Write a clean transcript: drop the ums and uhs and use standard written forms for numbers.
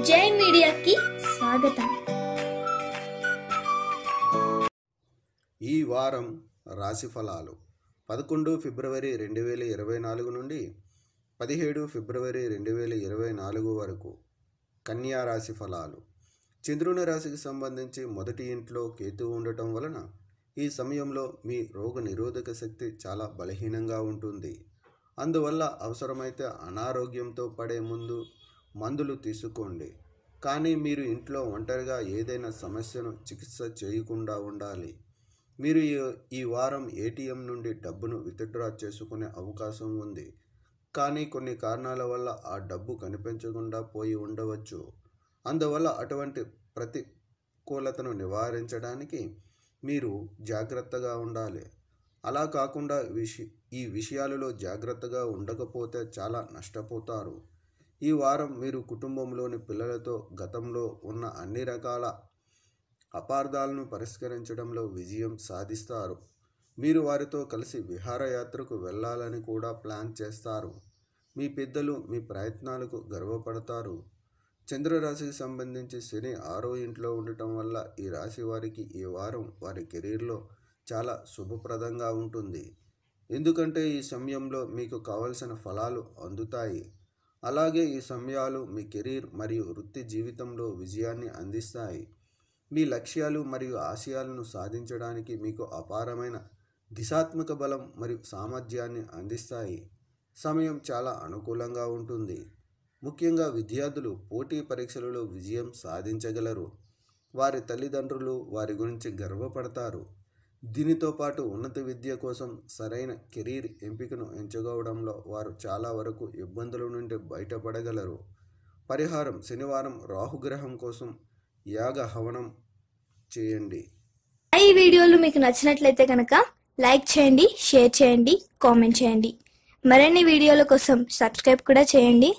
జై మీడియాకి స్వాగతం. ఈ వారం రాశి ఫలాలు 11 ఫిబ్రవరి 2024 నుండి 17 ఫిబ్రవరి 2024 వరకు. కన్యా రాశి ఫలాలు. చంద్రుని రాశికి సంబంధించి మొదటి ఇంట్లో కేతువు ఉండటం వలన ఈ సమయంలో మీ రోగ నిరోధక శక్తి చాలా బలహీనంగా ఉంటుంది. అందువల్ల అవసరమైతే అనారోగ్యంతో పడే ముందు మందులు తీసుకోండి. కానీ మీరు ఇంట్లో ఒంటరిగా ఏదైనా సమస్యను చికిత్స చేయకుండా ఉండాలి. మీరు ఈ వారం ఏటీఎం నుండి డబ్బును విత్డ్రా చేసుకునే అవకాశం ఉంది. కానీ కొన్ని కారణాల వల్ల ఆ డబ్బు కనిపించకుండా పోయి ఉండవచ్చు. అందువల్ల అటువంటి ప్రతికూలతను నివారించడానికి మీరు జాగ్రత్తగా ఉండాలి. అలా కాకుండా ఈ విషయాలలో జాగ్రత్తగా ఉండకపోతే చాలా నష్టపోతారు. ఈ వారం మీరు కుటుంబంలోని పిల్లలతో గతంలో ఉన్న అన్ని రకాల అపార్థాలను పరిష్కరించడంలో విజయం సాధిస్తారు. మీరు వారితో కలిసి విహారయాత్రకు వెళ్ళాలని కూడా ప్లాన్ చేస్తారు. మీ పెద్దలు మీ ప్రయత్నాలకు గర్వపడతారు. చంద్రరాశికి సంబంధించి శని 6వ ఇంట్లో ఉండటం వల్ల ఈ రాశి వారికి ఈ వారం వారి కెరీర్లో చాలా శుభప్రదంగా ఉంటుంది. ఎందుకంటే ఈ సమయంలో మీకు కావలసిన ఫలాలు అందుతాయి. అలాగే ఈ సమయాలు మీ కెరీర్ మరియు వృత్తి జీవితంలో విజయాన్ని అందిస్తాయి. మీ లక్ష్యాలు మరియు ఆశయాలను సాధించడానికి మీకు అపారమైన దిశాత్మక బలం మరియు సామర్థ్యాన్ని అందిస్తాయి. సమయం చాలా అనుకూలంగా ఉంటుంది. ముఖ్యంగా విద్యార్థులు పోటీ పరీక్షలలో విజయం సాధించగలరు. వారి తల్లిదండ్రులు వారి గురించి గర్వపడతారు. దీనితో పాటు ఉన్నత విద్య కోసం సరైన కెరీర్ ఎంపికను ఎంచుకోవడంలో వారు చాలా వరకు ఇబ్బందుల నుండి బయటపడగలరు. పరిహారం: శనివారం రాహుగ్రహం కోసం యాగ హవనం చేయండి. ఈ వీడియోలు మీకు నచ్చినట్లయితే కనుక లైక్ చేయండి, షేర్ చేయండి, కామెంట్ చేయండి. మరిన్ని వీడియోల కోసం సబ్స్క్రైబ్ కూడా చేయండి.